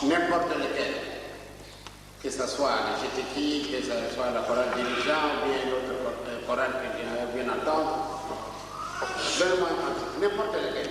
n'importe lequel, que ce soit le GTK, que ce soit la chorale dirigeant, ou bien l'autre chorale que j'aimerais bien entendre, vraiment n'importe lequel.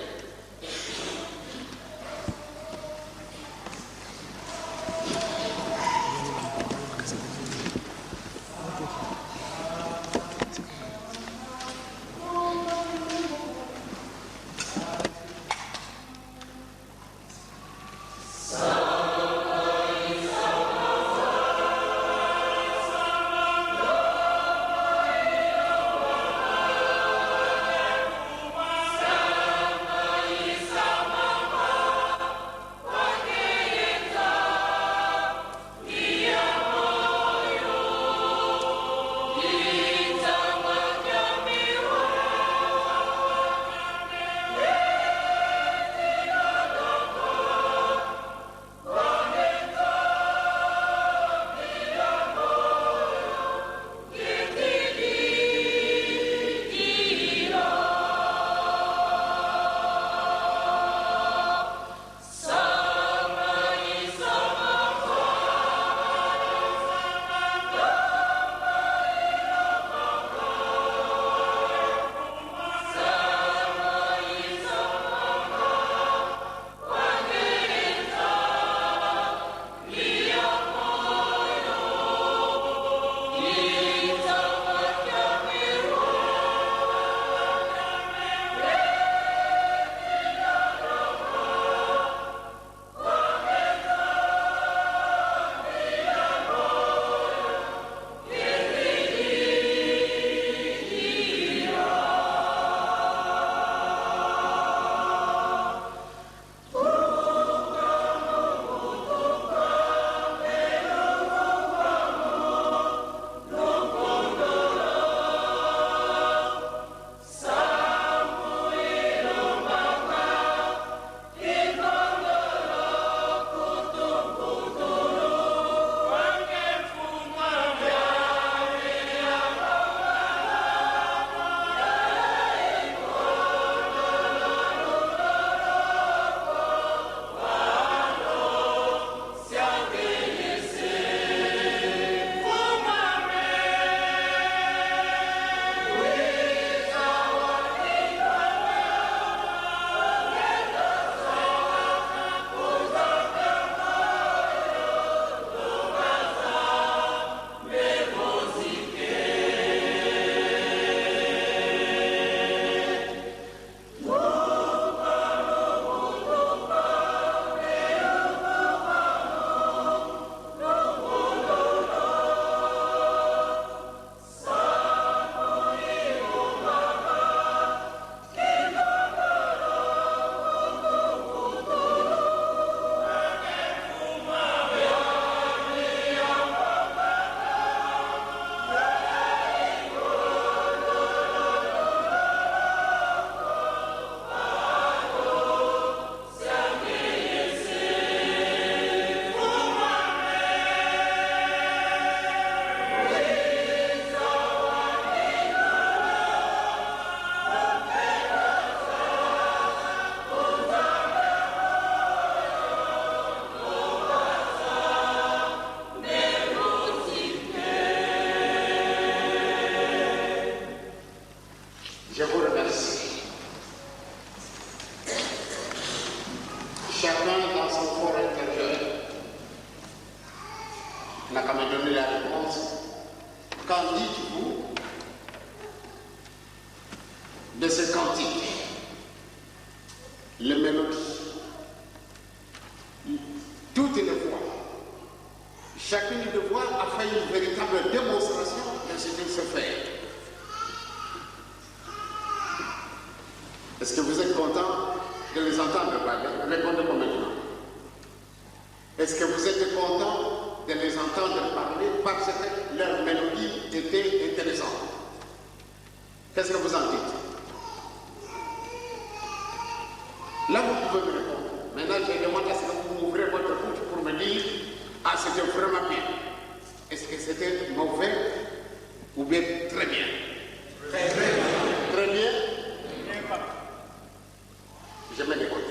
Je me découvre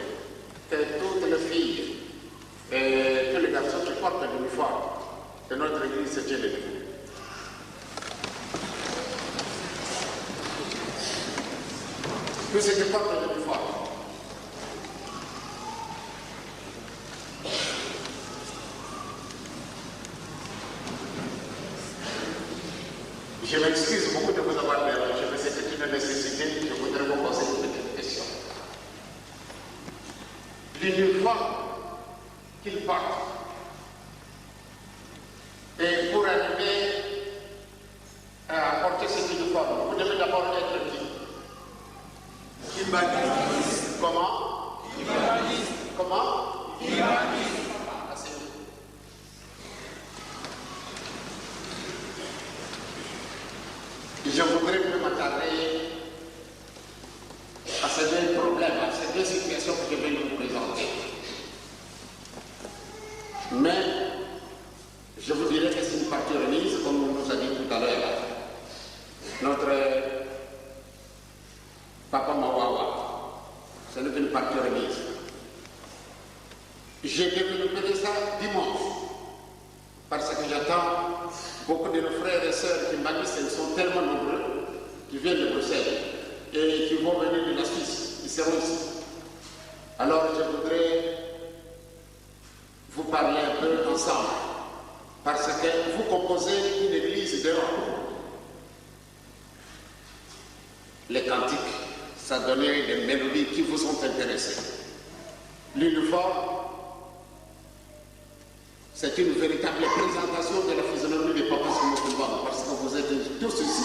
que toutes les filles, que cette porte est le plus fort. Je m'excuse beaucoup de vous avoir dérangé, mais c'était une nécessité. Je voudrais vous poser une petite question. L'uniforme qu'il porte, et pour arriver à porter cet uniforme, vous devez d'abord être qui? Humaniste. Comment? Humaniste. Comment? Humaniste. Je voudrais plus m'attarder à ces deux problèmes, à ces deux situations que je vais vous présenter. Mais je vous dirais que c'est une partie remise, comme on nous a dit tout à l'heure. Notre Papa Mawawa, ce n'est qu'une partie remise. J'ai développé ça dimanche, parce que j'attends beaucoup de nos frères et sœurs qui m'habitent, sont tellement nombreux, qui viennent de Bruxelles et qui vont venir de la Suisse, ils seront ici. Alors je voudrais vous parler un peu ensemble, parce que vous composez une église d'Europe. Les cantiques, ça donnait des mélodies qui vous ont intéressé. L'uniforme, c'est une véritable présentation de la physionomie de Papa Simon Kimbangu, parce que vous êtes tous ici.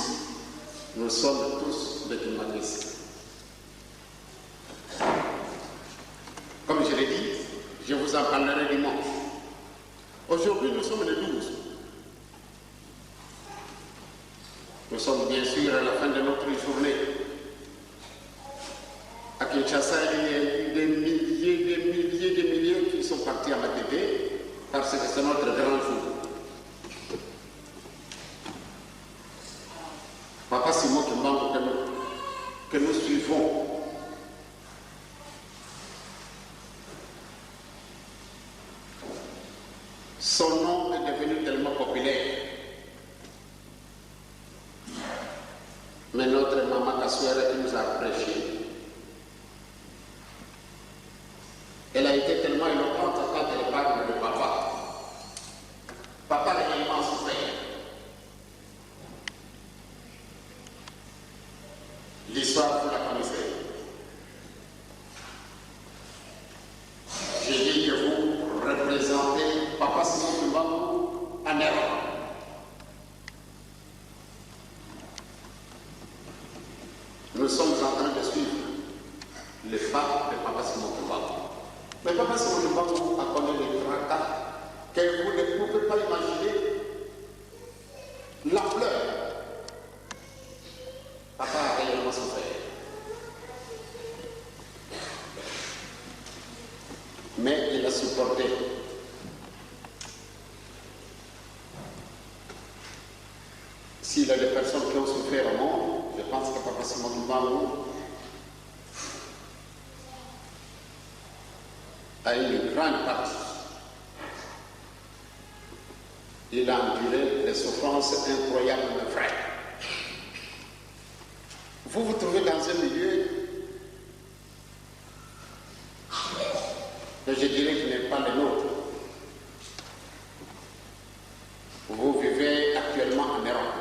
Nous sommes tous des Kimbanguistes. Comme je l'ai dit, je vous en parlerai dimanche. Aujourd'hui, nous sommes le 12. Nous sommes bien sûr à la fin de notre journée. À Kinshasa, il y a eu des milliers qui sont partis à Matete, parce que c'est notre grand jour. Papa Simon Kimbangu que nous suivons, son nom est devenu tellement populaire. Mais notre maman Kassuera qui nous a prêché, elle a été tellement éloquente quand elle parle de papa. Papa a réellement souffert. L'histoire, vous la connaissez. J'ai dit que vous représentez Papa Simon Kimbangu en Europe. Nous sommes en train de suivre les pas de Papa Simon Kimbangu. Mais Papa Simon Kimbangu a connu des tracas que vous ne pouvez pas imaginer l'ampleur. Papa a réellement souffert. Mais il a supporté. S'il y a des personnes qui ont souffert au monde, je pense que Papa Simon Kimbangu a une grande partie. Il a enduré des souffrances incroyables, mes frères. Vous vous trouvez dans un milieu que je dirais qui n'est pas le nôtre. Vous vivez actuellement en Europe,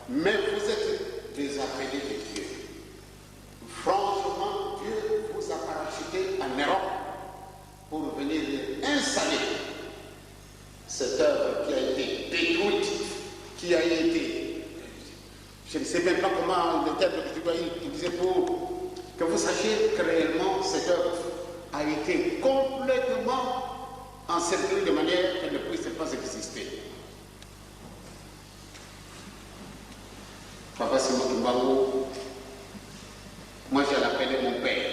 mais vous êtes des appelés de Dieu. Franchement, Dieu vous a parachuté en Europe pour venir installer cette œuvre qui a été détruite, qui a été, je ne sais même pas comment le terme que tu disais pour que vous sachiez que réellement cette œuvre a été complètement encerclée de manière qu'elle ne puisse pas exister. Papa Simon Kimbangu, moi je l'appelais mon père.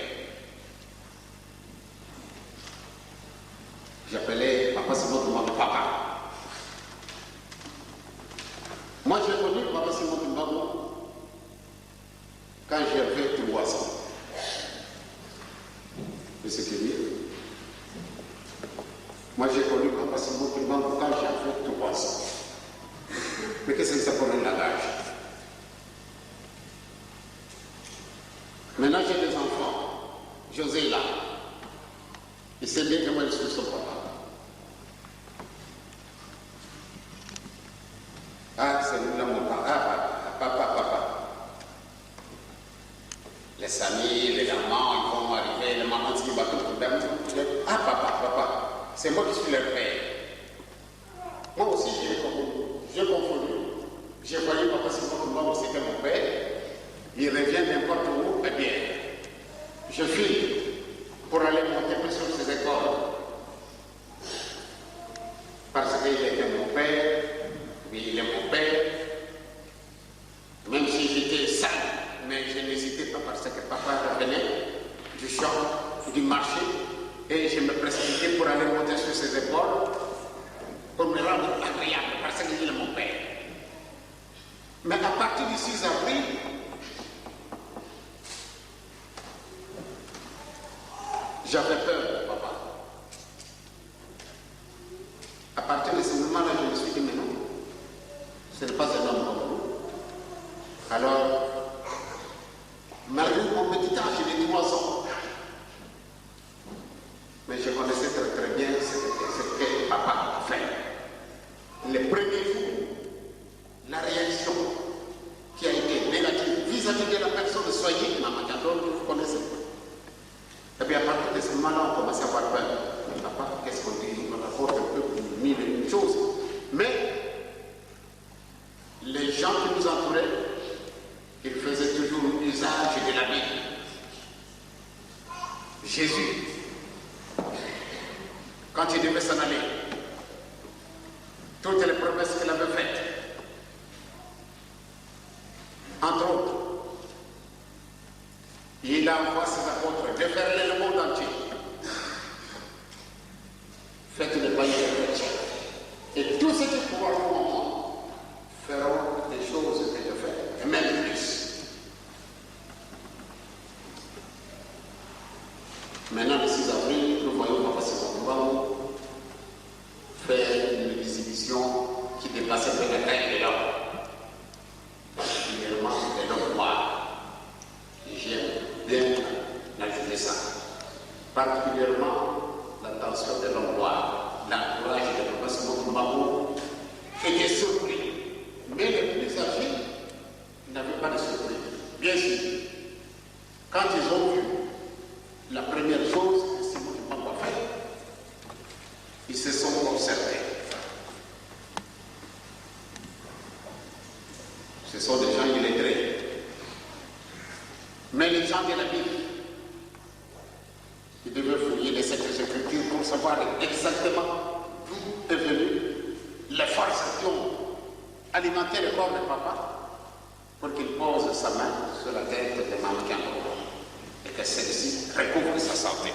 J'appelais Papa Simon Kimbangu papa. Moi j'ai connu Papa Simon Kimbangu quand j'avais 3 ans. C'est ce qu'il dit. Moi j'ai connu Papa Simon Kimbangu quand j'avais 3 ans. Mais qu'est-ce que ça pour un langage? Maintenant j'ai des enfants. José là. Il sait bien comment il suit son papa. Ah, c'est lui là mon papa. Ah, papa. Les amis, les amants, ils vont arriver, les mamans qui battent tout le monde. Ah, papa. C'est moi qui suis leur père. Moi aussi, j'ai confondu. J'ai voyé papa, c'est moi, c'était mon père. Il revient n'importe où, eh bien, je file pour aller monter plus sur ses écoles. Parce qu'il était mon père, oui, il est mon père. Même si j'étais sale, mais je n'hésitais pas parce que papa revenait du champ, du marché, et je me précipitais pour aller monter sur ses épaules, pour me rendre agréable, parce qu'il est mon père. Mais à partir du 6 avril, j'avais peur de papa. À partir de ce moment-là, je me suis dit, mais non, ce n'est pas un homme comme vous. Alors, malgré mon petit âge, j'ai 3 ans, mais je connaissais très bien ce que papa a fait. Les premiers jours, la réaction qui a été négative vis-à-vis de la personne soignée, Maman Diandol, que vous connaissez. Et bien à partir de ce moment-là, on commence à avoir peur. Papa, qu'est-ce qu'on dit? On apporte un peu mille et une choses. Mais les gens qui nous entouraient, ils faisaient toujours usage de la Bible. Jésus, quand il devait s'en aller, toutes les promesses qu'il avait faites, entre autres, il a envoyé ses apôtres de faire le monde entier. Faites le païen chrétien. Et tous ceux qui pourront en moi feront des choses que je fais, et même plus. Maintenant, le 6 avril, nous voyons Papa Simon faire une exhibition qui dépassait le règne de l'homme. Particulièrement de l'homme noir. J'aime bien ajouter ça. Particulièrement l'attention de l'homme noir, l'entourage de Papa Simon Mbambo était surpris. Mais les plus âgés n'avaient pas de surprise. Bien sûr, quand ils ont vu la première chose que Simon Mbambo a fait, ils se sont concertés. Ce sont des gens illettrés. Mais les gens de la Bible, ils devaient fouiller les Saintes Écritures pour savoir exactement d'où est venue les forces qui ont alimenté le corps de papa pour qu'il pose sa main sur la tête de Maman Diandol et que celle-ci recouvre sa santé.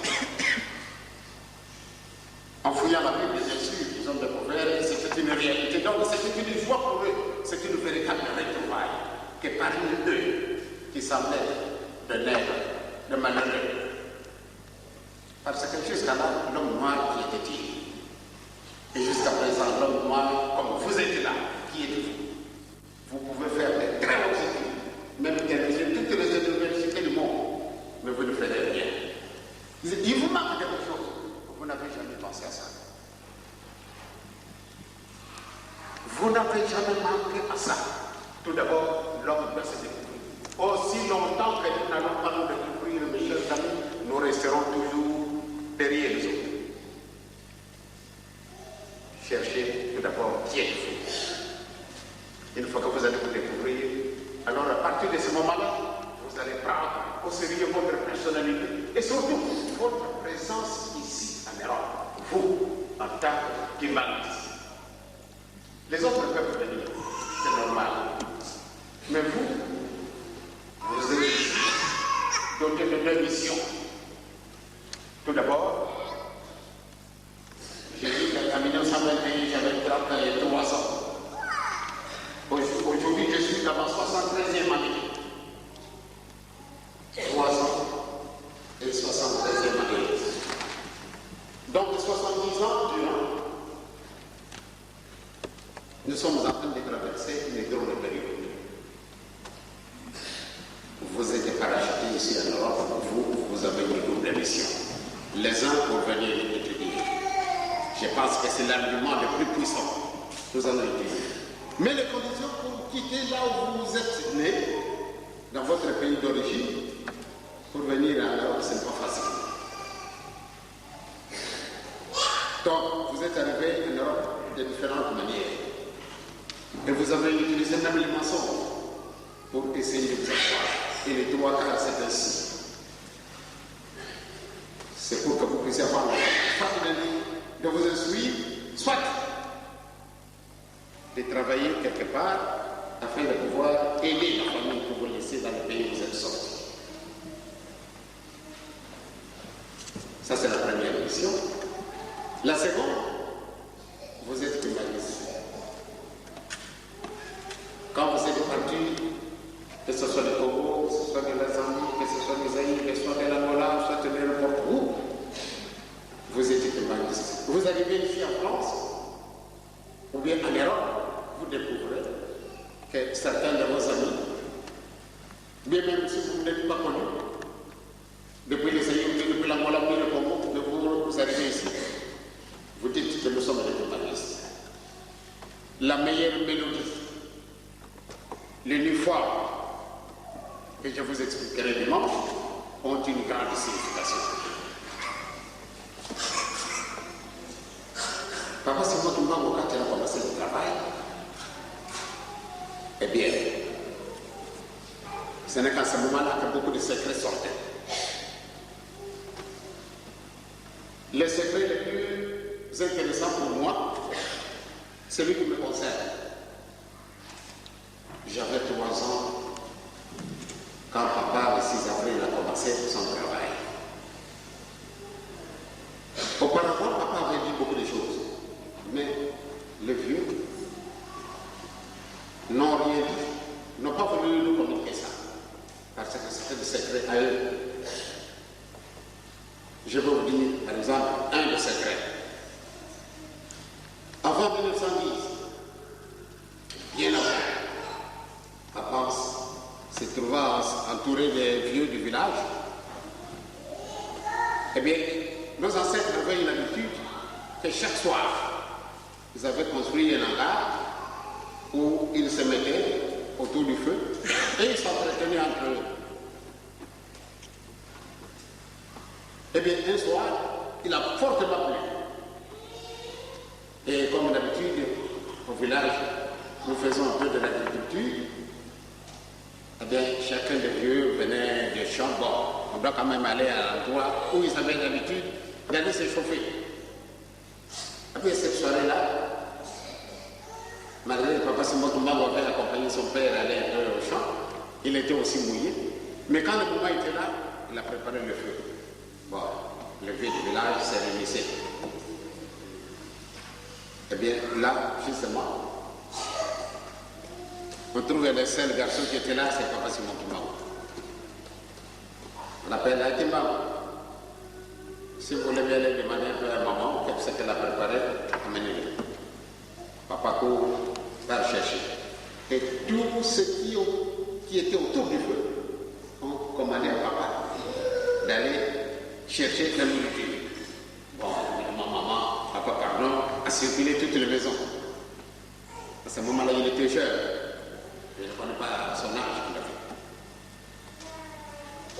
En fouillant la Bible, bien sûr, ils ont découvert que c'était une réalité. Donc c'était une joie pour eux, c'est une véritable retrouvaille que parmi eux, qui semblaient de nègres, de malheureux. Parce que jusqu'à là, l'homme noir qui était-il? Et jusqu'à présent, l'homme noir, comme vous êtes là, qui êtes-vous? Vous pouvez faire des très bonnes études, même diriger toutes les universités du monde, mais vous ne faites rien. Il vous manque quelque chose. Vous n'avez jamais pensé à ça. Vous n'avez jamais manqué à ça. Tout d'abord, l'homme doit se découvrir. Aussi longtemps que nous n'allons pas nous découvrir, mes chers amis, nous resterons toujours derrière les autres. Cherchez tout d'abord qui êtes-vous. Une fois que vous allez vous découvrir, alors à partir de ce moment-là, vous allez prendre au sérieux votre personnalité et surtout votre présence ici en Europe. Vous, en tant qu'humaniste. Les autres peuvent venir, c'est normal. Mais vous êtes doté de 2 missions. Tout d'abord, j'ai dit qu'en 1921, j'avais 33 ans. Aujourd'hui, je suis dans ma 73e année. 3 ans et 73e année. Donc, 70 ans durant, nous sommes en train de traverser une grande période. Vous êtes parachuté ici en Europe, vous avez missions. Les uns pour venir étudier. Je pense que c'est l'argument le plus puissant. Nous allons utiliser. Mais les conditions pour quitter là où vous êtes né, dans votre pays d'origine, pour venir en Europe, ce n'est pas facile. Donc, vous êtes arrivé en Europe de différentes manières. Et vous avez utilisé même les mensonges pour essayer de vous asseoir. Et les trois quarts, c'est ainsi. C'est pour que vous puissiez avoir soit de vous instruire, soit de travailler quelque part afin de pouvoir aider la famille que vous laissez dans le pays où vous êtes sortis. Ça, c'est la première mission. La seconde, vous êtes humaniste. Quand vous êtes parti, que ce soit le Congo, que ce soit de la Zambie, que ce soit des Zaïre, que ce soit de l'Angola, soit de n'importe où, vous êtes humaniste. Vous arrivez ici en France, ou bien en Europe, vous découvrez que certains de vos amis, bien même si vous n'êtes pas connus, depuis les Zaïre, depuis l'Angola, depuis le Congo, vous arrivez ici. Vous dites que nous sommes des humanistes. La meilleure mélodie, l'uniforme, que je vous expliquerai dimanche, ont une grande signification. Papa, c'est votre maman quand elle a commencé le travail. Eh bien, ce n'est qu'à ce moment-là que beaucoup de secrets sortaient. Les secrets les plus intéressants pour moi, c'est celui qui me concerne. J'avais 3 ans quand papa, le 6 avril, a commencé son travail. Auparavant, papa avait dit beaucoup de choses, mais les vieux n'ont rien dit, n'ont pas voulu nous communiquer ça, parce que c'était des secrets à eux. Je vais vous dire, par exemple, un des secrets. Avant 1910, bien avant, papa se trouvant entouré des vieux du village, eh bien, nos ancêtres avaient une habitude que chaque soir, ils avaient construit un hangar où ils se mettaient autour du feu et ils s'entretenaient entre eux. Eh bien, un soir, il a fortement plu. Et comme d'habitude, au village, nous faisons un peu de l'agriculture. Eh bien, chacun des vieux venait des champs. Bon, on doit quand même aller à l'endroit où ils avaient l'habitude d'aller s'échauffer. Et puis, cette soirée-là, malgré que papa Simon avait accompagné son père à aller un peu au champ, il était aussi mouillé. Mais quand le moment était là, il a préparé le feu. Bon, le vieux du village s'est réunissé. Eh bien, là, justement, on trouve le seul garçon qui était là, c'est papa Simon Kimao. On l'appelle à Kimao. Si vous voulez bien aller demander un peu à maman, qu'est-ce qu'elle a préparé, amenez-le. Papa court, va chercher. Et tous ceux qui étaient autour du feu ont commandé à papa d'aller chercher la nourriture. Bon, maman, papa, pardon, a circulé toutes les maisons. À ce moment-là, il était jeune. Je ne connais pas son âge tout à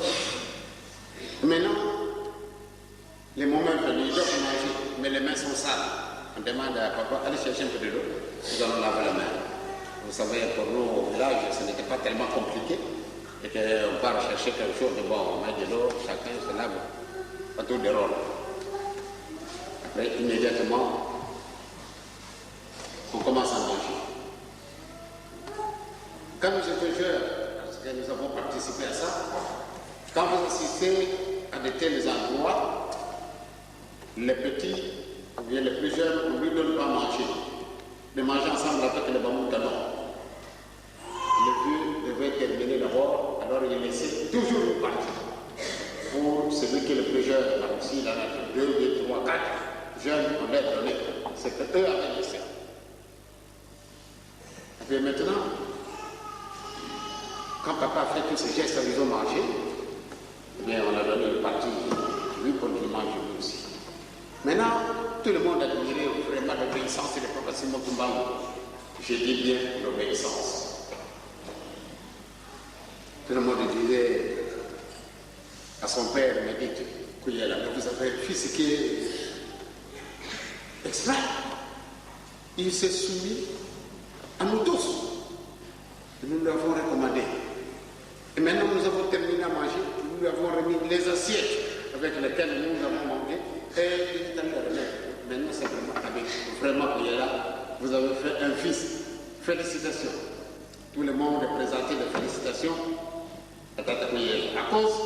fait. Maintenant, les moments venus, ils doivent manger, mais les mains sont sales. On demande à papa, allez chercher un peu de l'eau, nous allons laver la main. Vous savez, pour nous, au village, ce n'était pas tellement compliqué. Et qu'on part chercher quelque chose de bon, on met de l'eau, chacun se lave autour des rôles. Après, immédiatement, on commence à manger. Quand j'étais jeune, parce que nous avons participé à ça, quand vous assistez à de tels endroits, les petits, ou bien les plus jeunes, on ne lui donne pas à manger. De manger ensemble avec les bambous-talons. Le vieux devait terminer d'abord, alors il laissait toujours une partie. Pour celui qui est le plus jeune, ici, il en a 2, 3, 4 jeunes, on leur donné. C'est que eux avaient laissé. Et puis maintenant, quand papa a fait tous ces gestes, ils ont mangé, mais on a donné une partie lui pour le manger lui aussi. Maintenant, tout le monde admirait vraiment l'obéissance de Papa Simon Kumbangu. Je dis bien l'obéissance. Tout le monde disait à son père, il m'a dit que vous avez un fils qui est extra. Il s'est soumis à nous tous. Nous lui avons recommandé. Et maintenant, nous avons terminé à manger. Nous lui avons remis les assiettes avec lesquelles nous avons mangé. Et il est allé remettre. Maintenant, c'est vraiment qu'il est là. Vous avez fait un fils. Félicitations. Tout le monde est présenté de félicitations à cause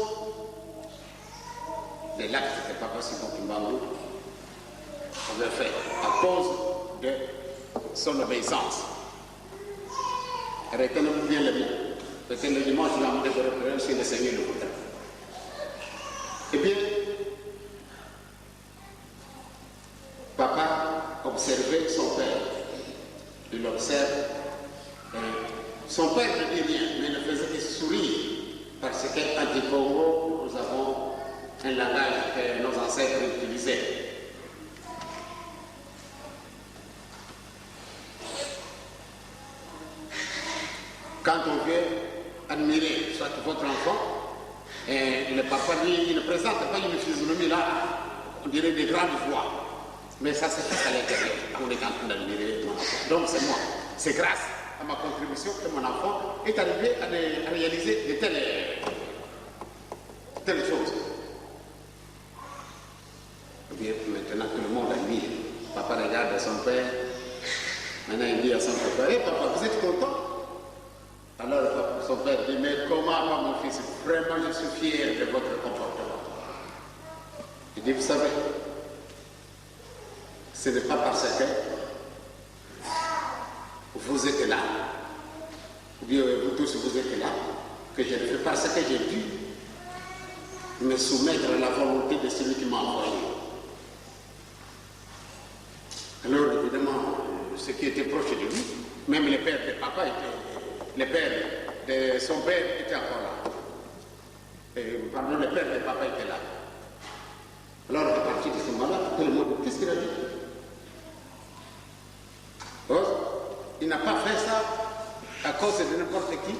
de l'acte que Papa Simon Kumbangu avait fait, à cause de son obéissance. Retenez-vous bien le bien. Parce que le dimanche, il a amené de représentation sur le Seigneur le Bouddha. Eh bien, Papa observait son père. Il observe. Son père ne dit rien, mais ne faisait que sourire. Parce qu'en Congo, nous avons un langage que nos ancêtres utilisaient. Quand on veut admirer soit votre enfant, et le papa lui, il ne présente pas une physionomie là, on dirait des grandes voix. Mais ça se passe à l'intérieur, on est en train d'admirer mon enfant. Donc c'est moi, c'est grâce à ma contribution que mon enfant est arrivé à réaliser de telles choses. Et bien, maintenant tout le monde admire. Papa regarde son père, maintenant il dit à son papa, hey, papa, vous êtes content? Alors son père dit, mais comment mon fils, vraiment je suis fier de votre comportement. Il dit, vous savez, ce n'est pas parce que vous êtes là, ou bien vous tous vous êtes là, que je le fais parce que j'ai dû me soumettre à la volonté de celui qui m'a envoyé. Alors évidemment, ce qui était proche de lui, même le père de papa était, le père de son père était encore là. Pardon, le père de papa était là. Alors à partir de ce moment-là, tout le monde, qu'est-ce qu'il a dit? Il n'a pas fait ça à cause de n'importe qui.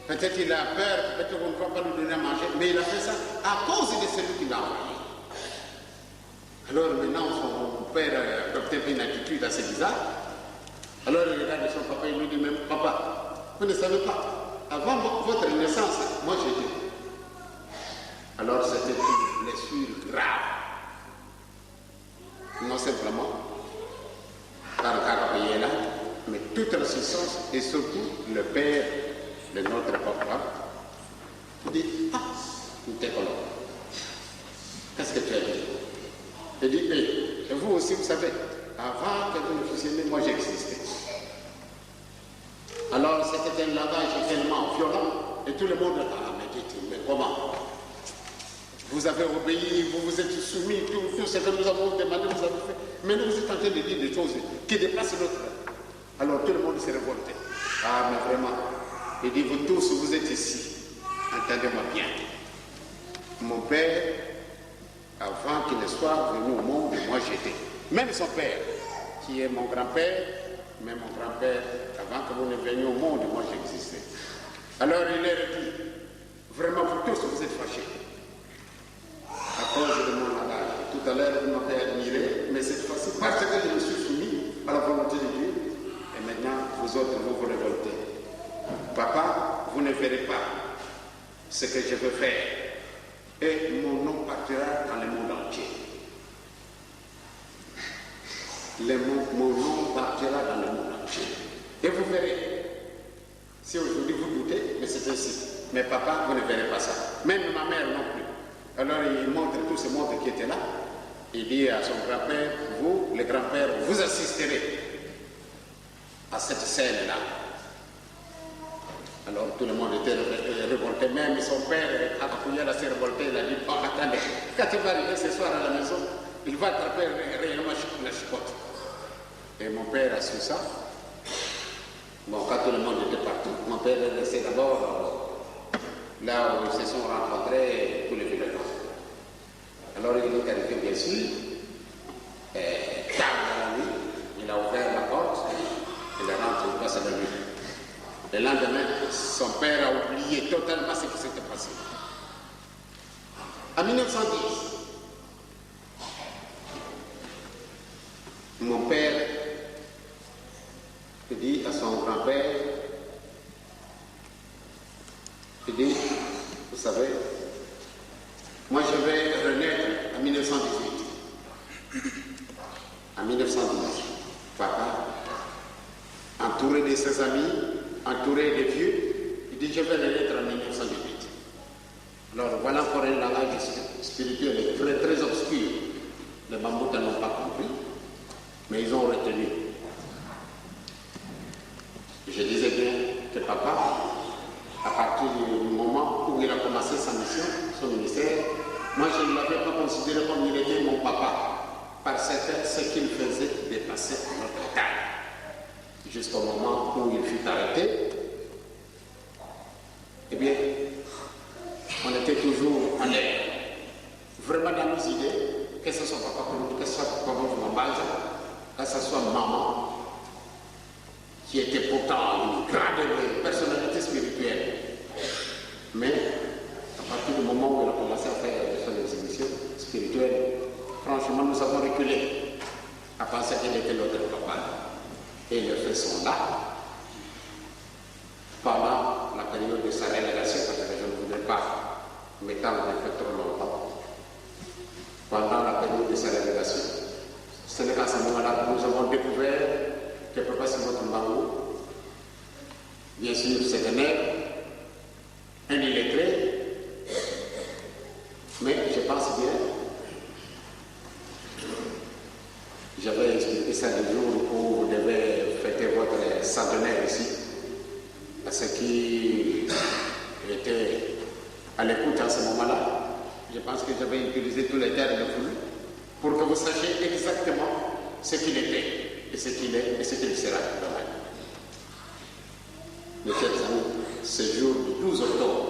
Peut-être qu'il a peur, peut-être qu'on ne va pas lui donner à manger, mais il a fait ça à cause de celui qui l'a envoyé. Alors maintenant, son père a adopté une attitude assez bizarre. Alors il regarde son papa et lui dit même, papa, vous ne savez pas, avant votre naissance, moi j'étais. Alors c'était une blessure grave. Non simplement par Carapayela, mais toute l'assistance et surtout le père de notre papa dit, ah, nous t'es collant. Qu'est-ce que tu as dit? Il dit, et vous aussi, vous savez, avant que vous ne fusionnez, moi j'existais. Alors c'était un langage tellement violent, et tout le monde a médité, mais comment? Vous avez obéi, vous vous êtes soumis, tout ce que nous avons demandé, vous avez fait. Maintenant vous êtes en train de dire des choses qui dépassent notre. Alors tout le monde s'est révolté. Ah, mais vraiment. Il dit, vous tous, vous êtes ici. Entendez-moi bien. Mon père, avant qu'il ne soit venu au monde, moi j'étais. Même son père, qui est mon grand-père, mais mon grand-père, avant que vous ne veniez au monde, moi j'existais. Alors il leur dit, vraiment vous tous, vous êtes fâchés. À cause de mon langage. Tout à l'heure, vous m'avez admiré, mais cette fois-ci, parce que je me suis soumis à la volonté de Dieu, et maintenant, vous autres, vous vous révoltez. Papa, vous ne verrez pas ce que je veux faire, et mon nom partira dans le monde entier. Mon nom partira dans le monde entier. Et vous verrez, si aujourd'hui vous doutez, mais c'est ainsi. Mais papa, vous ne verrez pas ça. Même ma mère non plus. Alors il montre tout ce monde qui était là. Il dit à son grand-père, vous, les grands-pères, vous assisterez à cette scène-là. Alors tout le monde était révolté, même son père, Akapouya, s'est révolté, il a dit, oh, attendez, quand il va arriver ce soir à la maison, il va attraper réellement la chicotte. Et mon père a su ça. Bon, quand tout le monde était parti, mon père est resté d'abord là où ils se sont rencontrés tous les villageois. sûr, tard dans la nuit, il a ouvert la porte, il est rentré, il passe la nuit. Le lendemain, son père a oublié totalement ce qui s'était passé. En 1910, mon père dit à son grand-père, il dit, vous savez, moi je vais renaître en 1918. En 1918, papa, entouré de ses amis, entouré des vieux, il dit, je vais renaître en 1918. Alors voilà encore un langage spirituel très, très obscur. Les mammouths n'ont pas compris, mais ils ont retenu. Je disais bien que papa, à partir du moment où il a commencé sa mission, son ministère, moi je ne l'avais pas considéré comme il était mon papa, parce que ce qu'il faisait dépassait notre taille. Jusqu'au moment où il fut arrêté, eh bien, on était toujours en l'air, vraiment dans nos idées, que ce soit papa, que ce soit papa que ce soit maman, qui était pourtant une grande personnalité spirituelle. Mais à partir du moment où il a commencé à faire son exhibition spirituelle, franchement, nous avons reculé à penser qu'il était notre papa. Et les faits sont là. Pendant la période de sa relégation, parce que je ne voudrais pas m'étendre trop longtemps, pendant la période de sa relégation, ce n'est qu'à ce moment-là que nous avons découvert que papa c'est notre Mbango. Bien sûr, c'est un élève, un illettré, mais je pense bien, j'avais expliqué ça le jour où vous devez fêter votre centenaire ici, à ceux qui étaient à l'écoute en ce moment-là. Je pense que j'avais utilisé tous les termes voulus pour que vous sachiez exactement ce qu'il était, et ce qu'il est, et ce qu'il sera demain. Mes chers amis, ce jour du 12 octobre,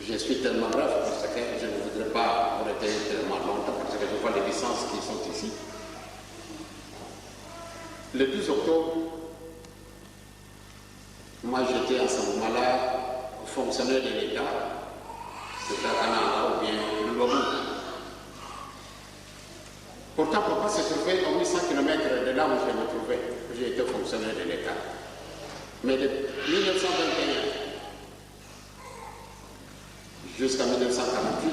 je suis tellement bref parce que je ne voudrais pas vous retenir tellement longtemps parce que je vois les licences qui sont ici. Le 12 octobre, moi j'étais à ce moment-là fonctionnaire de l'État, c'était à Kananga ou bien le Lobou. Pourtant, papa se trouvait à 800 km de là où je me trouvais. J'ai été fonctionnaire de l'État. Mais de 1921 jusqu'à 1948,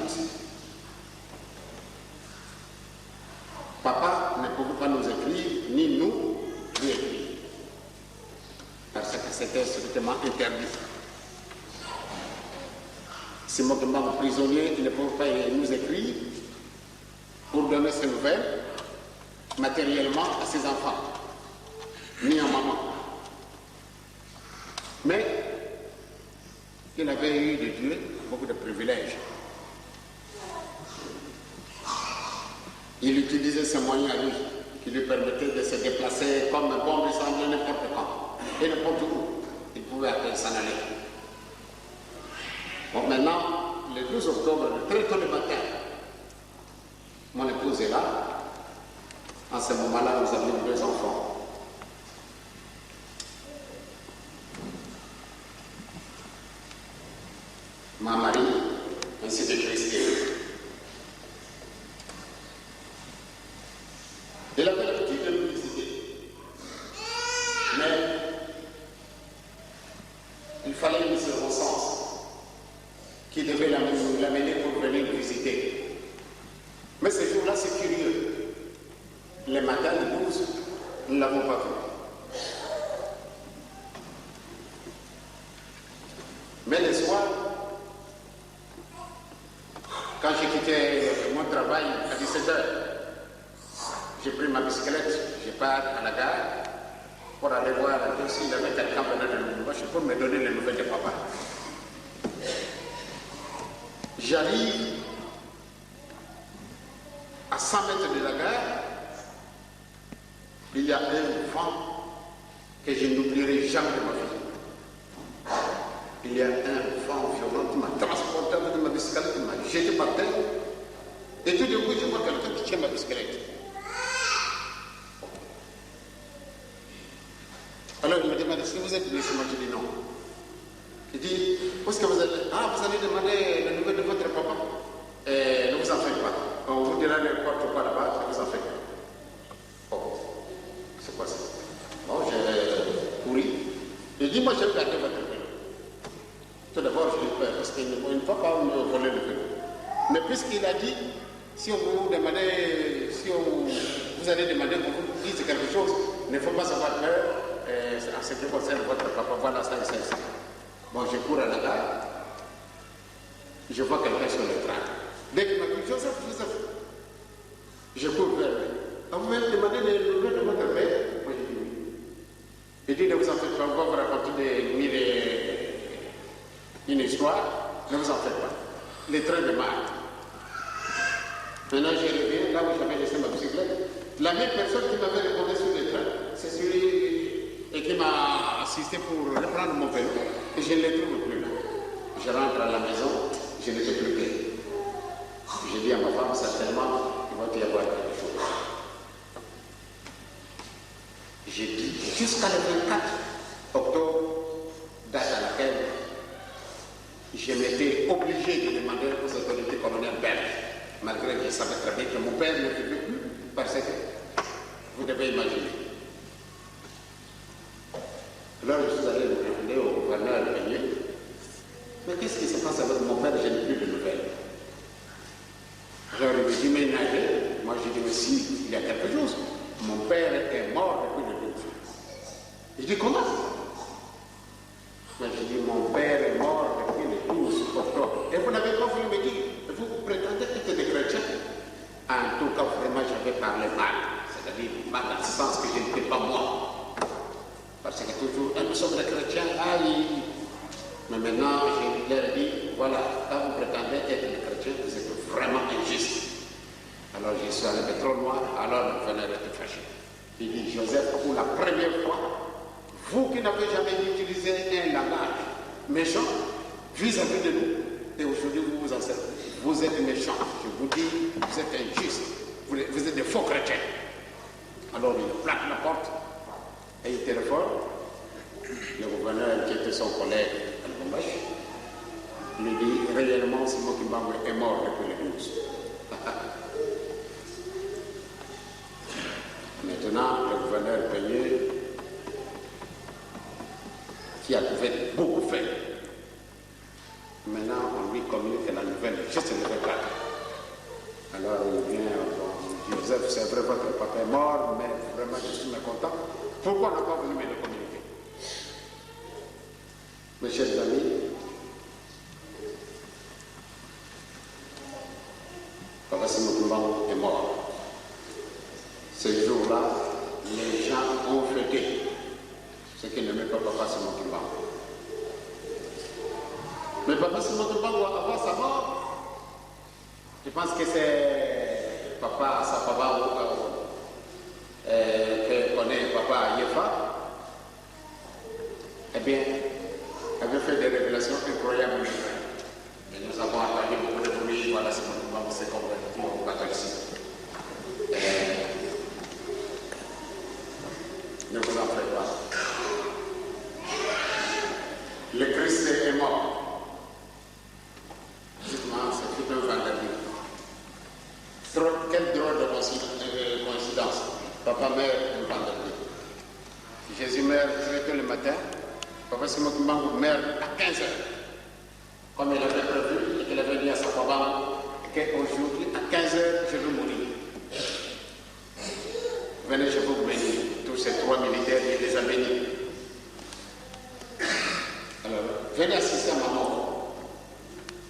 papa ne pouvait pas nous écrire, ni nous lui écrire. Parce que c'était strictement interdit. Si mon prisonnier, il ne pouvait pas nous écrire pour donner ses nouvelles matériellement à ses enfants, ni à maman. Mais il avait eu de Dieu beaucoup de privilèges. Il utilisait ses moyens à lui, qui lui permettaient de se déplacer comme un bon lui semblait n'importe quand et n'importe où. Il pouvait s'en aller. Bon, maintenant, le 12 octobre, très tôt le matin, mon épouse est là. En ce moment-là, nous avions 2 enfants. Ma Marie, ainsi de Christine. Elle avait l'habitude de nous visiter. Mais il fallait une circonstance qui devait l'amener pour venir nous visiter. Mais ce jour-là, c'est curieux. Le matin du 12, nous ne l'avons pas vu. Mais le soir, quand j'ai quitté mon travail à 17h, j'ai pris ma bicyclette, je pars à la gare pour aller voir s'il y avait quelqu'un venant de Lubumbashi pour me donner les nouvelles de papa. J'arrive à 100 mètres de la gare, il y a un vent que je n'oublierai jamais de ma vie. Il y a un vent violent qui m'a transporté avec ma bicyclette, qui m'a jeté par terre. Et tout d'un coup, je vois quelqu'un qui tient ma bicyclette. Alors il me demande, est-ce que vous êtes venu chez moi? Je dis non. Il dit, où est-ce que vous allez? Ah, vous allez demander le nouvelle de votre papa? Ne vous en faites pas. On vous dira n'importe quoi là-bas, ne vous en faites pas. Oh, c'est quoi ça? Bon, j'ai pourri. Il dit, moi je vais garder votre vélo. Tout d'abord, je l'ai peur, parce qu'il ne faut pas me voler le vélo. Mais puisqu'il a dit, si on vous demandait, vous allez demander qu'on vous dise quelque chose, il ne faut pas avoir peur. En ce qui concerne votre papa, voilà ça et ça et ça. Bon, je cours à la gare, je vois quelqu'un sur le train. Dès qu'il m'a dit, Joseph, je cours vers lui. Vous m'avez demandé le nom de votre père? Moi, j'ai dit oui. Il dit, ne vous en faites pas, on va vous raconter une histoire, ne vous en faites pas. Les trains de marque. Maintenant, je reviens là où j'avais laissé ma bicyclette. La même personne qui m'avait répondu sur le train, c'est celui et qui m'a assisté pour reprendre mon vélo. Et je ne les trouve plus là. Je rentre à la maison, je n'étais plus payé. J'ai dit à ma femme, certainement, il va y avoir quelque chose. J'ai dit, jusqu'à le 24 octobre, date à laquelle je m'étais obligé de demander aux autorités coloniales belges, malgré que je savais très bien que mon père ne vivait plus, parce que vous devez imaginer. Alors je suis allé me demander au gouverneur de Beignet, mais qu'est-ce qui se passe avec mon père? Je n'ai plus de nouvelles. Alors il me dit, mais il nageait. Moi je dis, mais si, il y a quelque chose. Mon père est mort depuis le 12. Je dis, comment? Mais je dis, mon père est mort depuis le 12 octobre. Et vous n'avez pas voulu me dire, vous prétendez être des chrétiens? En tout cas, vraiment, j'avais parlé mal. C'est-à-dire, mal dans le sens que je n'étais pas moi. Parce que toujours, nous sommes des chrétiens, mais maintenant, je leur ai dit, voilà, quand vous prétendez être des chrétiens, vous êtes vraiment injuste. Alors je suis allé trop loin, alors le gouverneur était fâché. Il dit, Joseph, pour la première fois, vous qui n'avez jamais utilisé un langage méchant vis-à-vis de nous, et aujourd'hui vous vous en servez. Vous êtes méchant, je vous dis, vous êtes injuste, vous êtes des faux chrétiens. Alors il plaque la porte. Et il téléphone, le gouverneur qui était son collègue Al-Bombash, lui dit réellement Simon Kimbangu est mort depuis le 12. Maintenant, le gouverneur Beignet, qui a beaucoup fait, maintenant on lui communique la nouvelle, juste le 24. Alors il vient, Joseph, c'est vrai, votre papa est mort, mais vraiment je suis mécontent. Pourquoi on n'a pas voulu me le communiquer? Mes chers amis, Papa Simon Kimbangu est mort. Ce jour-là, les gens ont fêté ce qui n'aimait pas Papa Simon Kimbangu. Mais Papa Simon Kimbangu, avant sa mort, je pense que c'est Papa Sapaba que connaît Papa Yefa, eh bien, avait fait des révélations incroyables. Et nous avons entendu beaucoup de bruit, voilà, c'est mon s'est converti au catholicisme. Ne vous en faites pas. Le Christ est mort. Justement, c'est tout un vendredi. Quelle drôle de coïncidence. Papa meurt un vendredi. Jésus meurt très tôt le matin. Papa Simon Kimbangu meurt à 15h. Comme il avait prévu et qu'il avait dit à sa papa qu'aujourd'hui, à 15h, je vais mourir. Venez, je vous bénir. Tous ces 3 militaires, il les a bénis. Alors, venez assister à ma mort.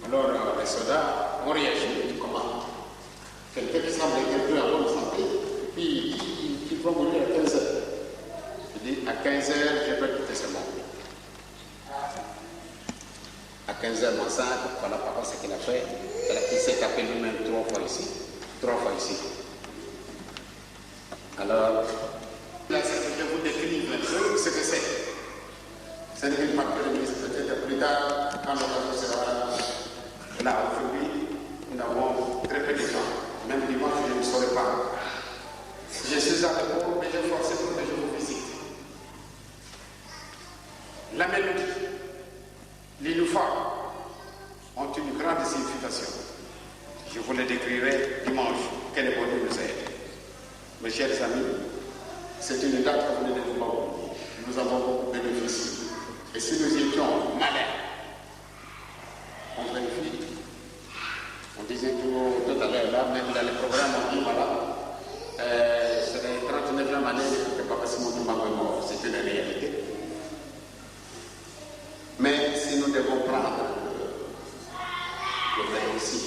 Alors, les soldats ont réagi. Comment? Quelqu'un qui semble être un peu en bonne santé, puis il va mourir à 15h. Il dit, à 15h, je vais quitter ce monde. À 15h, mon sang, voilà papa ce qu'il a fait. Il s'est tapé lui-même 3 fois ici, 3 fois ici. Alors, là, je vous décris un peu ce que c'est. C'est une marque de ministre, peut-être plus tard, quand l'occasion sera là. Aujourd'hui, nous avons très peu de gens. recevoir. Je suis à l'époque, mais j'ai forcé pour que je vous visite. La mélodie, l'uniforme ont une grande signification. Je vous le décrirai dimanche. Quel est bon Dieu nous aide. Mes chers amis, c'est une date que vous ne devez pas oublier. Nous avons beaucoup bénéficié. Et si nous étions malins, on vérifie. On disait tout à l'heure, là, même dans les programmes, on dit voilà, c'est les 39e année que Papa Simon Toumba est mort. C'est une réalité. Mais si nous devons prendre le vrai aussi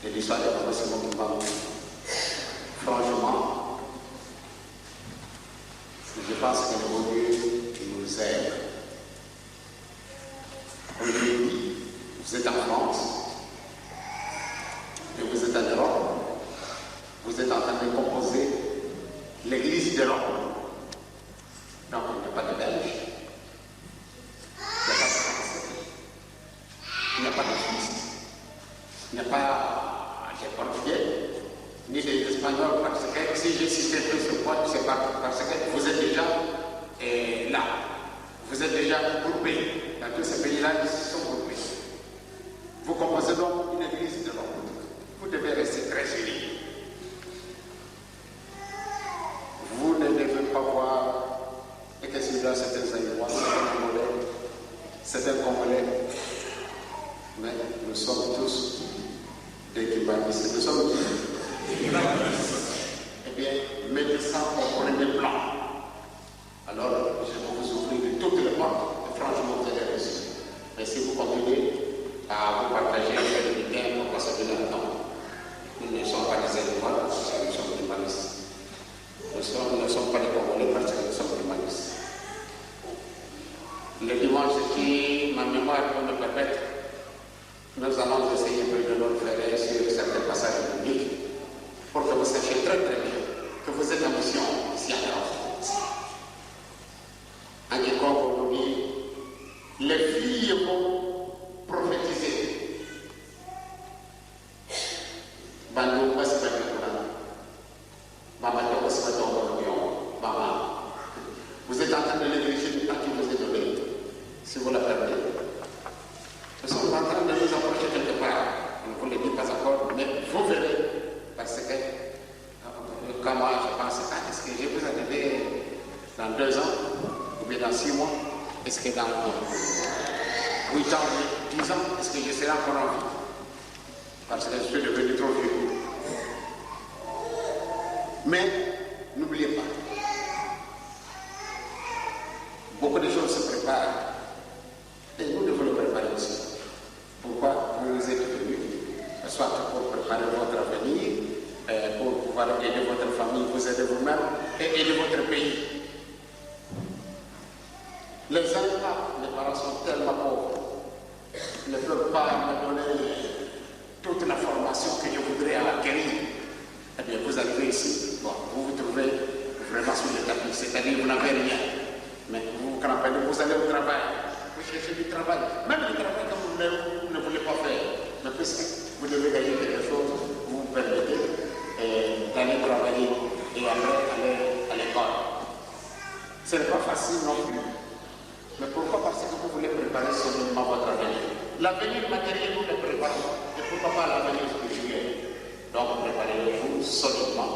de l'histoire de Papa Simon Toumba, franchement, je pense que le bon Dieu nous aide. Aujourd'hui, vous êtes en France, et vous êtes en Europe, vous êtes en train de composer l'église d'Europe. Donc, il n'y a pas de Belge, il n'y a pas de Français, il n'y a pas de Suisse, il n'y a pas de Portugais, ni des Espagnols, parce que si j'ai cité tout ce point, c'est parce que vous êtes déjà là. Vous êtes déjà groupés. Dans tous ces pays-là, ils se sont groupés. Vous composez donc une église de l'Europe. Vous devez rester très unis. Vous ne devez pas voir, et que c'est là certains Aïrois, certains Congolais, mais nous sommes tous des Kibanis. Nous sommes des Kibanis. Eh bien, mettez ça au premier plan. Alors, je vais vous ouvrir toutes les portes, et franchement, vous allez réussir. Mais si vous continuez à vous partager avec les gains, pour passer de là-dedans, nous ne sommes pas des Aïrois, nous sommes des Kibanis. Nous ne sommes pas des Congolais parce que nous sommes des Kibanis. Le dimanche qui, ma mémoire peut me permettre, nous allons essayer de nous référer sur certains passages bibliques pour que vous sachiez très très bien que vous êtes en mission ici à France. En quiconque vous dit, les filles vont prophétiser. Vous êtes en train de négliger le temps qui vous est donné, si vous la perdez. Nous sommes en train de nous approcher quelque part. On ne vous le dit pas encore, mais vous verrez. Parce que, quand moi je pense, est-ce que je vais vous arriver dans 2 ans, ou bien dans 6 mois, est-ce que dans 8 ans, 10 ans, est-ce que je serai encore en vie? Parce que je suis devenu trop vieux. Mais, n'oubliez pas, beaucoup de choses se préparent. Et nous devons le préparer aussi. Pourquoi vous êtes venus? Soit pour préparer votre avenir, pour pouvoir aider votre famille, vous aider vous-même et aider votre pays. Les uns là, les parents sont tellement pauvres, ils ne peuvent pas me donner toute la formation que je voudrais acquérir. Eh bien, vous arrivez ici, bon, vous vous trouvez vraiment sur le tapis, c'est-à-dire vous n'avez rien. Mais vous vous crampez, vous allez au travail, vous cherchez du travail, même le travail que vous ne voulez pas faire. Mais puisque vous devez gagner quelque chose, vous vous permettez d'aller travailler et après aller à l'école. Ce n'est pas facile non plus. Mais pourquoi? Parce que vous voulez préparer solidement votre avenir. L'avenir matériel, nous le préparons. Et pourquoi pas l'avenir spirituel? Donc préparez-vous solidement.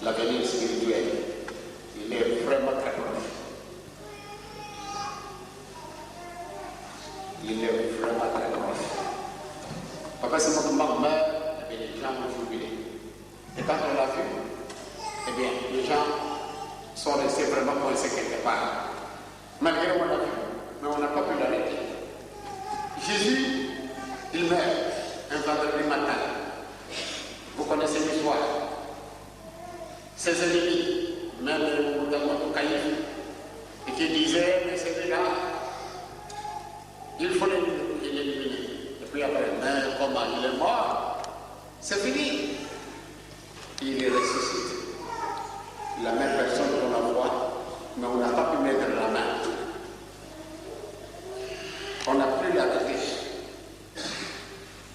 L'avenir spirituel, il est vraiment très proche. Il est vraiment très proche. Papa Simon Toumba meurt, et bien les gens ont jubilé. Et quand on l'a vu, eh bien les gens sont restés vraiment coincés quelque part. Malgré qu'on l'a vu, mais on n'a pas pu l'arrêter. Jésus, il meurt un vendredi matin. Vous connaissez l'histoire. Ses ennemis, même le Moudamoutou Caïf, et qui disaient, mais celui-là, il faut l'éliminer. Et puis après, mais comment il est mort? C'est fini. Il est ressuscité. La même personne qu'on la voit, mais on n'a pas pu mettre la main. On n'a plus la tête.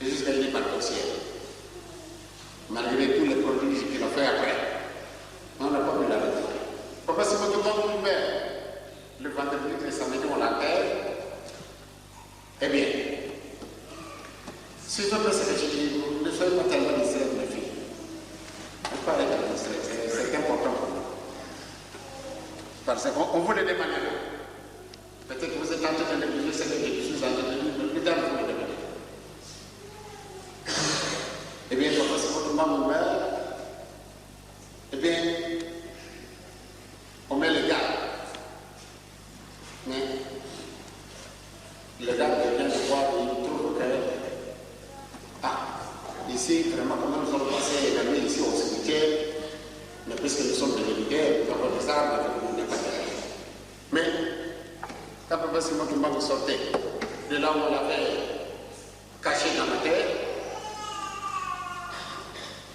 Jusqu'à il est parti au ciel. Eh bien, si je peux ce que je dis, ne soyez pas tellement distraits, mes filles. Ne pas être distraits, c'est important pour nous. Parce qu'on vous le demande. Peut-être que vous êtes en train de négliger ce que je suis en train de dire, mais plus tard vous le demandez. Eh bien, papa, si votre maman meurt, eh bien, on met le gars. Mais le gars vient de voir et il trouve que, ici, vraiment, comment nous sommes passés la nuit ici au cimetière, mais puisque nous sommes des militaires, nous avons des armes, nous n'avons pas de. Mais, quand papa Simon Kimba vous sortait de là où on l'avait caché dans la terre,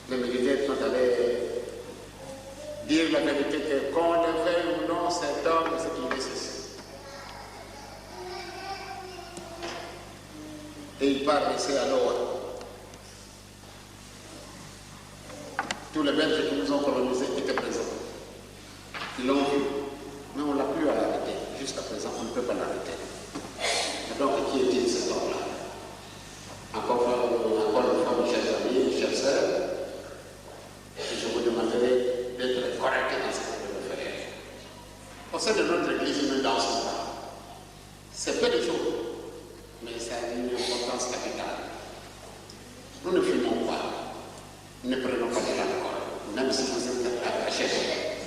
les militaires sont allés dire la vérité que qu'on le veuille ou non, cet homme, c'est qu'il est ceci. Et il part laisser alors. Tous les Belges qui nous ont colonisés étaient présents. Ils l'ont vu, mais on ne l'a plus arrêté. Jusqu'à présent, on ne peut pas l'arrêter. Donc, qui est-il cet homme-là? Encore une fois, mes chers amis, mes chères sœurs, je vous demanderai d'être correct dans ce que vous devez faire. Au sein de notre église, nous ne dansons pas. C'est peu de choses, mais ça a une importance capitale. Nous ne fumons pas, ne prenons pas de l'alcool, même si vous êtes à la chaise.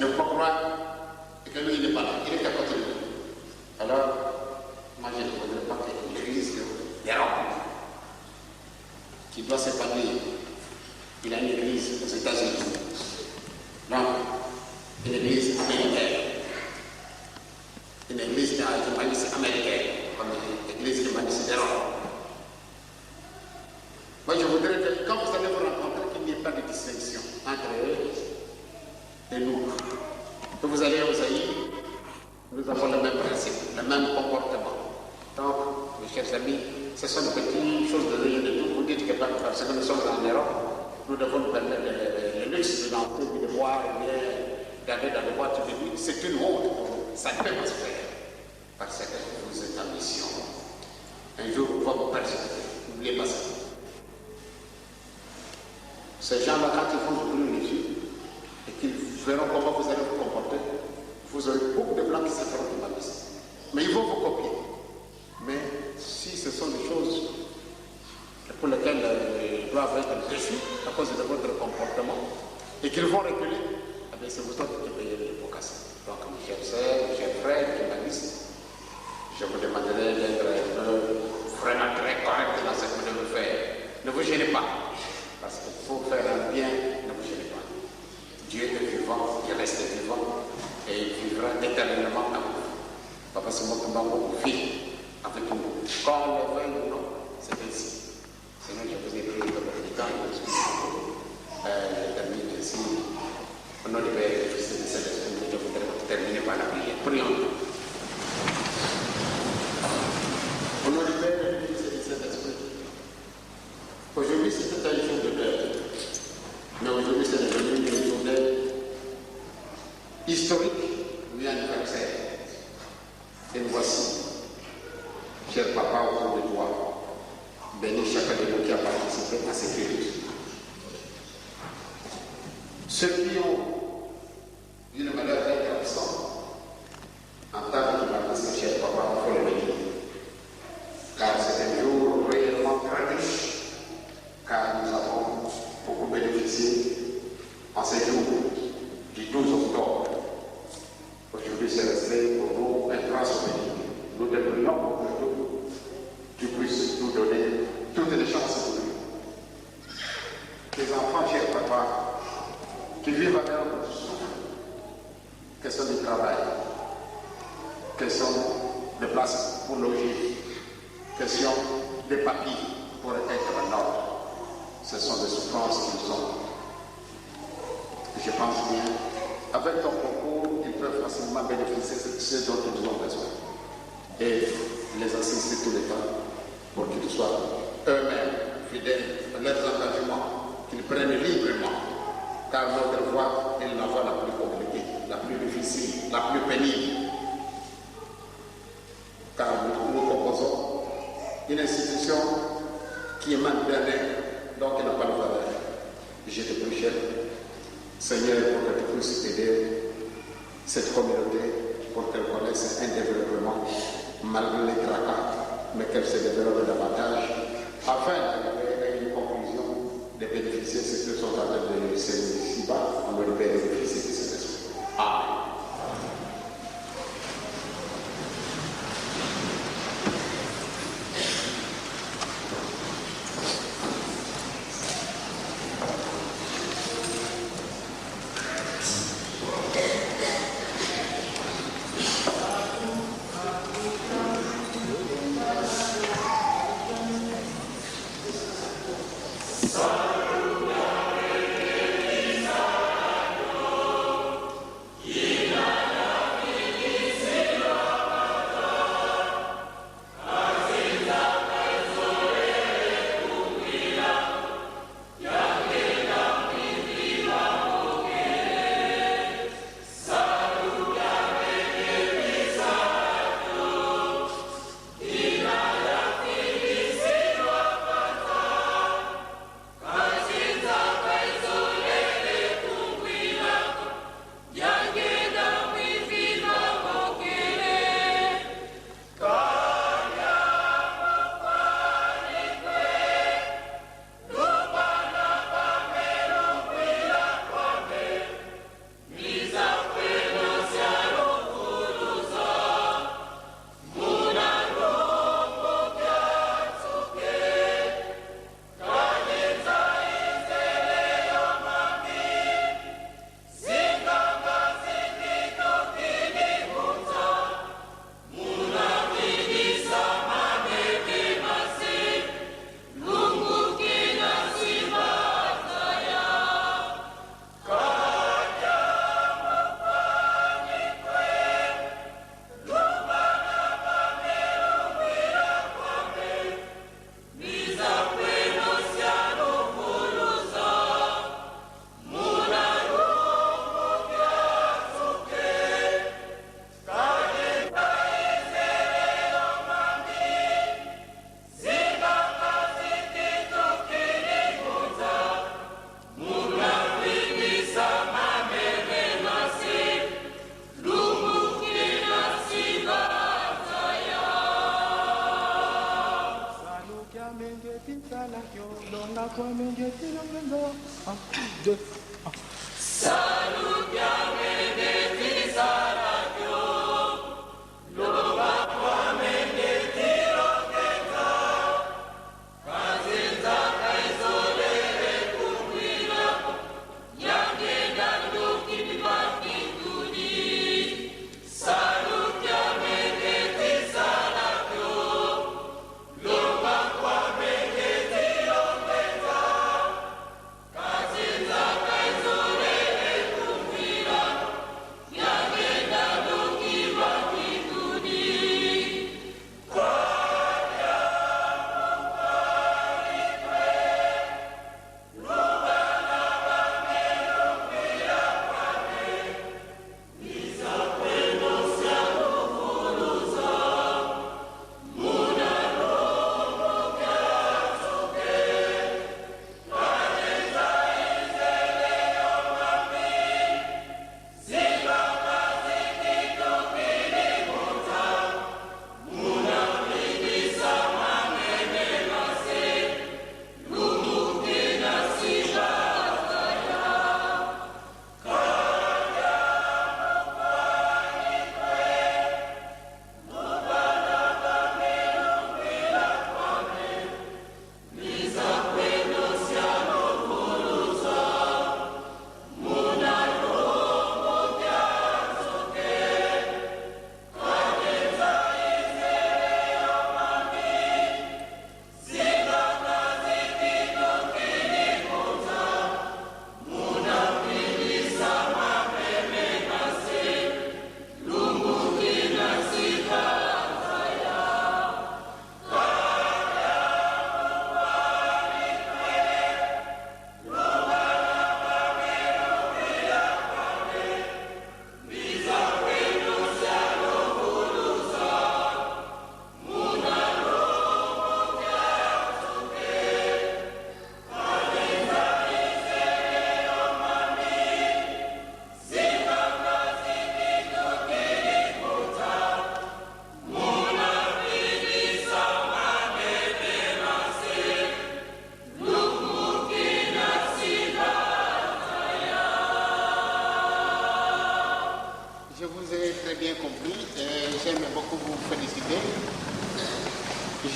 Ne pas croire que lui, il n'est pas là, il est à côté de nous. Alors, moi, je ne voudrais pas que l'église dérobe, qui doit s'épanouir. Il a une église aux États-Unis. Donc, une église américaine. Une église qui humaniste américaine, comme l'église humaniste d'Europe. Moi, je voudrais que quand vous allez vous rencontrer, qu'il n'y ait pas de distinction entre eux et nous. Que vous allez aux Zaïre, nous avons le même principe, le même comportement. Donc, mes chers amis, ce sont des petites choses de rien de tout. Vous dites que parce que nous sommes en Europe, nous devons nous permettre le luxe de danser, de boire, d'aller dans les voitures de nuit. C'est une honte pour vous. Ça ne peut pas se faire. Parce que vous êtes en mission. Un jour, on va vous persécuter. N'oubliez pas ça. Ces gens-là, quand ils vont vous brûler les yeux et qu'ils verront comment vous allez vous comporter, vous aurez beaucoup de blancs qui se feront humanistes. Mais ils vont vous copier. Mais si ce sont des choses pour lesquelles ils doivent être déçus à cause de votre comportement et qu'ils vont reculer, eh bien c'est vous autres qui payez les pots cassés. Donc, mes chers sœurs, mes chers frères, humanistes, je vous demanderai d'être vraiment très correct dans ce que vous devez faire. Ne vous gênez pas, parce qu'il faut faire un bien, ne vous gênez pas. Dieu est vivant, il reste vivant, et il vivra éternellement avec vous. Papa Simon Kimba vous vit avec nous. Quand on le veut ou non, c'est ainsi. Sinon, je vous ai pris le temps, je termine ainsi. Au nom du Père et du Fils et du Saint-Esprit, je voudrais terminer par la prière. Prions. Au nom du Père et du Fils et du Saint-Esprit, aujourd'hui c'est un jour de deuil. Mais aujourd'hui c'est devenu une journée historique, oui, anniversaire. Et nous voici, cher papa, autour de toi, bénis chacun de nous qui a participé à cette lutte. Ceux qui ont eu le malheur d'être absents, en tant qu'humaniste, cher papa, il faut le bénir. Car c'est un jour réellement très riche, car nous avons beaucoup bénéficié en ce jour du 12 octobre. Aujourd'hui, c'est resté pour nous un grand souvenir. Nous te prions pour que tu puisses nous donner toutes les chances pour nous. Tes enfants, cher papa, qui vivent avec nous, question du travail, question de place pour loger, question des papiers pour être en ordre. Ce sont des souffrances qu'ils ont. Je pense bien, avec ton concours, ils peuvent facilement bénéficier de ce dont ils ont besoin. Et les assister tout le temps pour qu'ils soient eux-mêmes fidèles à leurs engagements, qu'ils prennent librement. Car notre voie est la voie la plus compliquée, la plus difficile, la plus pénible. Car nous composons une institution qui émane d'un être, donc qui n'a pas de valeur. Je te prie, cher Seigneur, pour que tu puisses aider cette communauté pour qu'elle connaisse un développement malgré les tracas, mais qu'elle se développe davantage afin d'arriver à une conclusion de bénéficier de ce qu'ils sont en train de s'élever ici-bas, on doit bénéficier de cet esprit. Amen.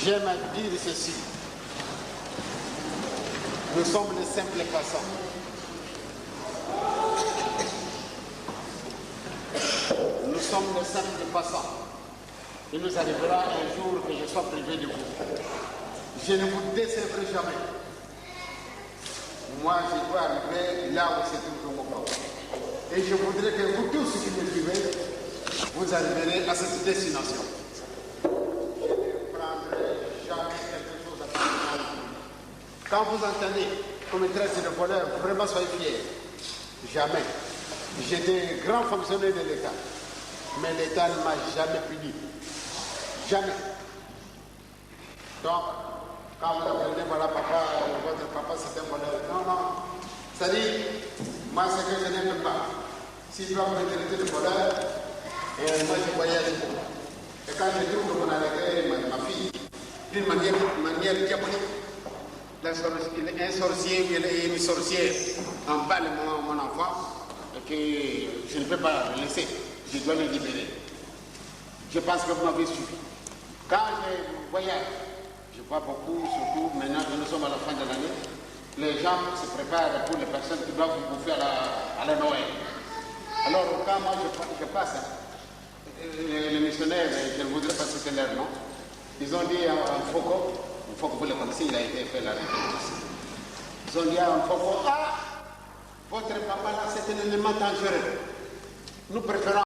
j'aime à dire ceci. Nous sommes les simples passants. Nous sommes les simples passants. Il nous arrivera un jour que je sois privé de vous. Je ne vous décevrai jamais. Moi, je dois arriver là où se trouve mon corps. Et je voudrais que vous tous qui me suivez, vous arriverez à cette destination. Je ne prendrai jamais quelque chose à faire. Quand vous entendez qu'on me traite de voleur, vraiment soyez fiers. Jamais. J'ai des grands fonctionnaires de l'État. Mais l'État ne m'a jamais puni. Jamais. Donc, quand vous appelez, voilà, papa, votre papa c'est un voleur. Non, non. C'est-à-dire, moi, ce que je n'aime pas, s'il doit me traiter de voleur, et moi, je voyage beaucoup. Et quand je trouve qu'on a réglé ma fille, d'une manière diabolique, un sorcier ou une sorcière emballe mon enfant, et que je ne peux pas le laisser. Je dois le libérer. Je pense que vous m'avez suivi. Quand je voyage, je vois beaucoup, surtout maintenant que nous sommes à la fin de l'année, les gens se préparent pour les personnes qui doivent vous bouffer à la Noël. Alors, quand moi je passe, les missionnaires, je ne voudrais pas citer leur nom, ils ont dit à Mfoko, Mfoko vous le connaissez, il a été fait la réponse. Ils ont dit à Mfoko, ah, votre papa là c'est un élément dangereux. Nous préférons